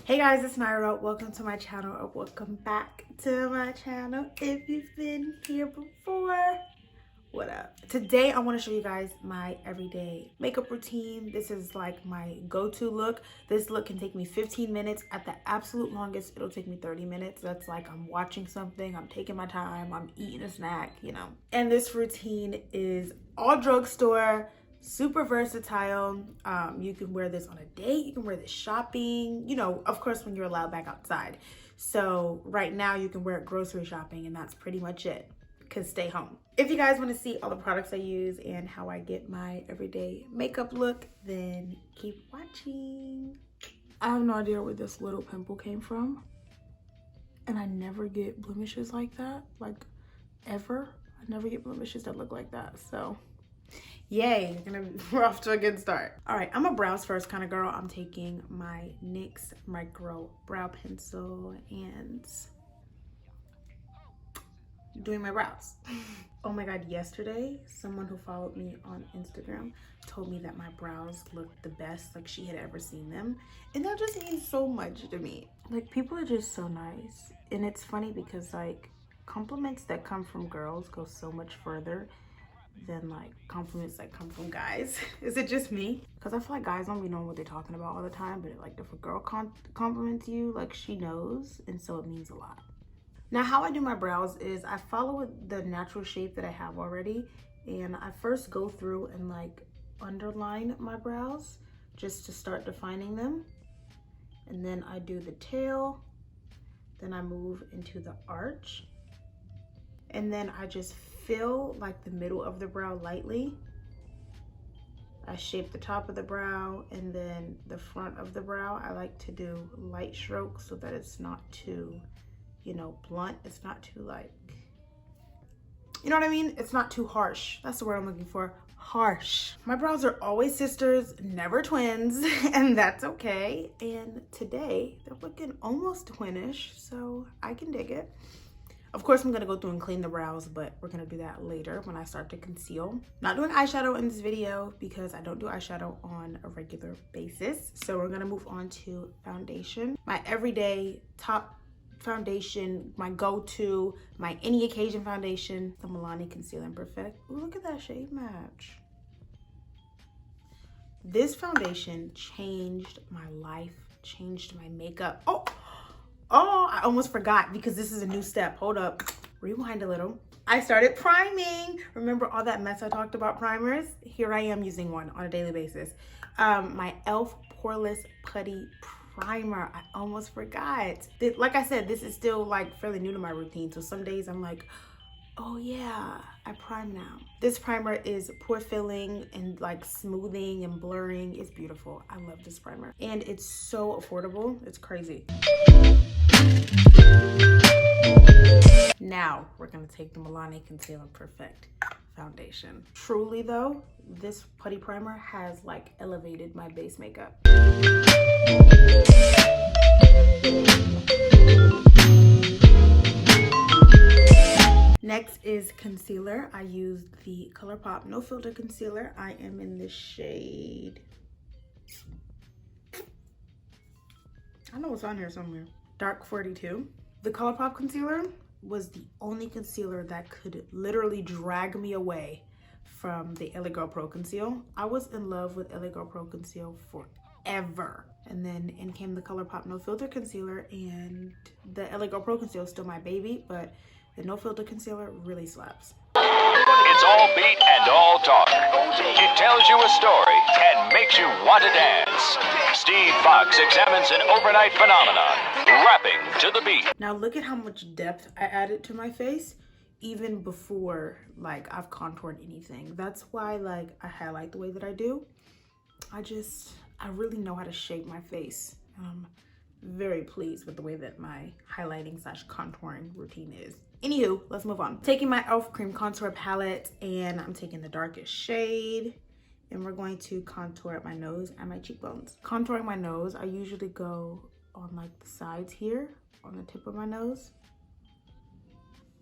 Hey guys, it's Naira. Welcome to my channel, or welcome back to my channel if you've been here before. What up? Today I want to show you guys my everyday makeup routine. This is like my go-to look. This look can take me 15 minutes. At the absolute longest, it'll take me 30 minutes. That's like I'm watching something, I'm taking my time, I'm eating a snack, you know. And this routine is all drugstore. Super versatile. You can wear this on a date, you can wear this shopping, you know, of course when you're allowed back outside. So right now you can wear it grocery shopping, and that's pretty much it, because stay home. If you guys want to see all the products I use and how I get my everyday makeup look, then keep watching. I have no idea where this little pimple came from, and I never get blemishes like that, like ever. I never get blemishes that look like that, so yay, we're off to a good start. All right, I'm a brows first kind of girl. I'm taking my NYX Micro Brow Pencil and doing my brows. Oh my God, yesterday, someone who followed me on Instagram told me that my brows looked the best like she had ever seen them. And that just means so much to me. Like, people are just so nice. And it's funny because like compliments that come from girls go so much further than like compliments that come from guys. Is it just me? Because I feel like guys don't be knowing what they're talking about all the time, but like if a girl compliments you, like she knows, and so it means a lot. Now how I do my brows is I follow the natural shape that I have already, and I first go through and like underline my brows just to start defining them, and then I do the tail, then I move into the arch, and then I just fill like the middle of the brow lightly. I shape the top of the brow, and then the front of the brow I like to do light strokes so that it's not too, you know, blunt. It's not too like, you know what I mean? It's not too harsh. That's the word I'm looking for. Harsh. My brows are always sisters, never twins, and that's okay. And today they're looking almost twinish, so I can dig it. Of course, I'm gonna go through and clean the brows, but we're gonna do that later when I start to conceal. Not doing eyeshadow in this video because I don't do eyeshadow on a regular basis. So we're gonna move on to foundation. My everyday top foundation, my go-to, my any occasion foundation, the Milani Conceal and Perfect. Ooh, look at that shade match. This foundation changed my life, changed my makeup. Oh, I almost forgot because this is a new step. Hold up, rewind a little. I started priming. Remember all that mess I talked about primers? Here I am using one on a daily basis. My e.l.f. Poreless Putty Primer. I almost forgot. Like I said, this is still like fairly new to my routine. So some days I'm like, oh yeah, I prime now. This primer is pore filling and like smoothing and blurring. It's beautiful. I love this primer. And it's so affordable. It's crazy. Now we're gonna take the Milani Conceal and Perfect foundation. Truly though, this putty primer has like elevated my base makeup. Next is concealer. I used the ColourPop No Filter Concealer. I am in the shade, I know it's on here somewhere, Dark 42. The ColourPop concealer was the only concealer that could literally drag me away from the LA Girl Pro Conceal. I was in love with LA Girl Pro Conceal forever. And then in came the ColourPop No Filter Concealer, and the LA Girl Pro Conceal is still my baby, but the No Filter Concealer really slaps. It's all beat and all talk. It tells you a story and makes you want to dance. Steve Fox examines an overnight phenomenon, rapping to the beat. Now look at how much depth I added to my face even before like I've contoured anything. That's why like I highlight the way that I do. I really know how to shape my face. I'm very pleased with the way that my highlighting / contouring routine is. Anywho, let's move on. Taking my e.l.f. Cream Contour Palette, and I'm taking the darkest shade, and we're going to contour my nose and my cheekbones. Contouring my nose, I usually go on like the sides here, on the tip of my nose,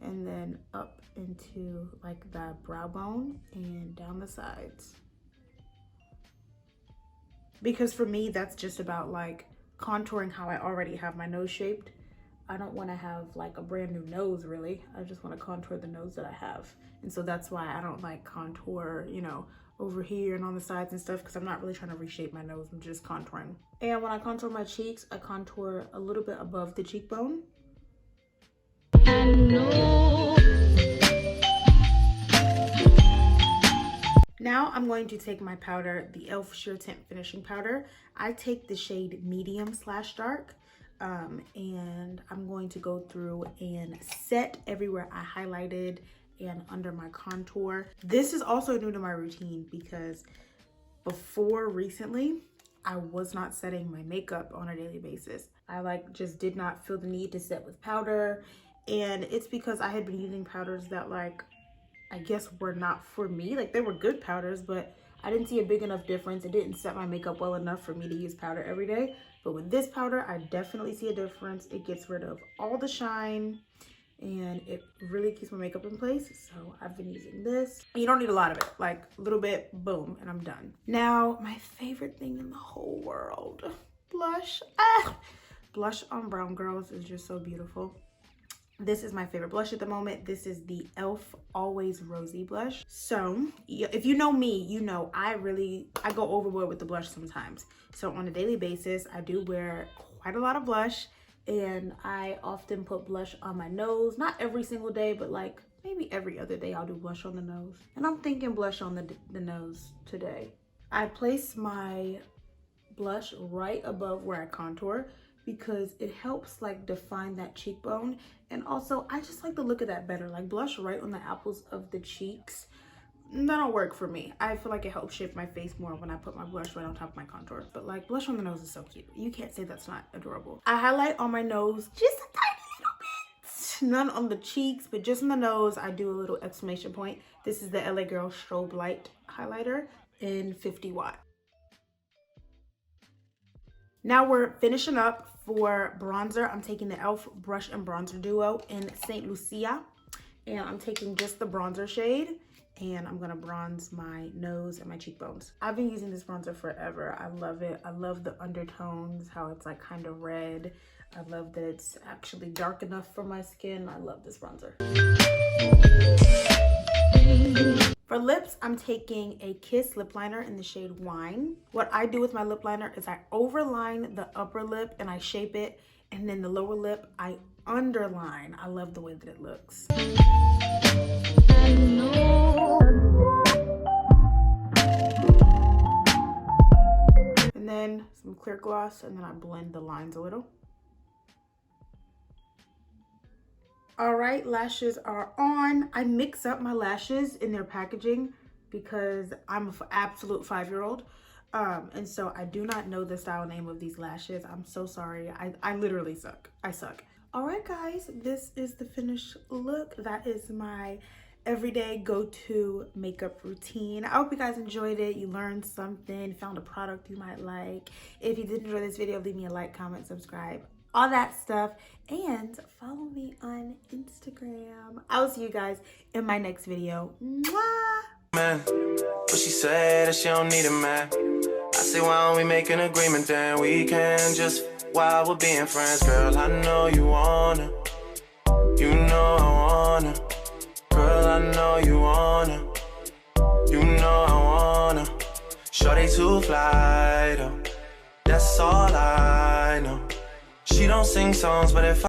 and then up into like the brow bone and down the sides. Because for me, that's just about like contouring how I already have my nose shaped. I don't want to have like a brand new nose really. I just want to contour the nose that I have. And so that's why I don't like contour, you know, over here and on the sides and stuff, because I'm not really trying to reshape my nose. I'm just contouring. And when I contour my cheeks, I contour a little bit above the cheekbone. Now I'm going to take my powder, the e.l.f. Sheer Tint Finishing Powder. I take the shade medium/dark. And I'm going to go through and set everywhere I highlighted and under my contour. This is also new to my routine because before recently, I was not setting my makeup on a daily basis. I like just did not feel the need to set with powder. And it's because I had been using powders that like, I guess were not for me. Like they were good powders, but I didn't see a big enough difference. It didn't set my makeup well enough for me to use powder every day. But with this powder, I definitely see a difference. It gets rid of all the shine and it really keeps my makeup in place. So I've been using this. You don't need a lot of it, like a little bit, boom, and I'm done. Now, my favorite thing in the whole world, blush. Blush on brown girls is just so beautiful. This is my favorite blush at the moment. This is the e.l.f. Always Rosy blush. So if you know me, you know I go overboard with the blush sometimes. So on a daily basis, I do wear quite a lot of blush, and I often put blush on my nose. Not every single day, but like maybe every other day I'll do blush on the nose. And I'm thinking blush on the nose today. I place my blush right above where I contour because it helps like define that cheekbone. And also I just like the look of that better. Like blush right on the apples of the cheeks, that don't work for me. I feel like it helps shape my face more when I put my blush right on top of my contour. But like blush on the nose is so cute. You can't say that's not adorable. I highlight on my nose just a tiny little bit. None on the cheeks, but just on the nose, I do a little exclamation point. This is the LA Girl Strobe Light highlighter in 50 watt. Now we're finishing up for bronzer. I'm taking the e.l.f. Brush and Bronzer Duo in St. Lucia. And I'm taking just the bronzer shade. And I'm gonna bronze my nose and my cheekbones. I've been using this bronzer forever. I love it. I love the undertones, how it's like kind of red. I love that it's actually dark enough for my skin. I love this bronzer. For lips, I'm taking a Kiss lip liner in the shade Wine. What I do with my lip liner is I overline the upper lip and I shape it, and then the lower lip I underline. I love the way that it looks. And then some clear gloss, and then I blend the lines a little. All right, lashes are on. I mix up my lashes in their packaging because I'm an absolute 5-year-old. And so I do not know the style name of these lashes. I'm so sorry. I literally suck. I suck. All right, guys, this is the finished look. That is my everyday go-to makeup routine. I hope you guys enjoyed it. You learned something, found a product you might like. If you did enjoy this video, leave me a like, comment, subscribe, all that stuff, and follow me on Instagram. I'll see you guys in my next video. Mwah! Man, but she said that she don't need a man. I say, why don't we make an agreement, then we can just while we're being friends. Girl, I know you wanna, you know I wanna. Girl, I know you wanna, you know I wanna. Shorty too fly though, that's all I know. She don't sing songs, but if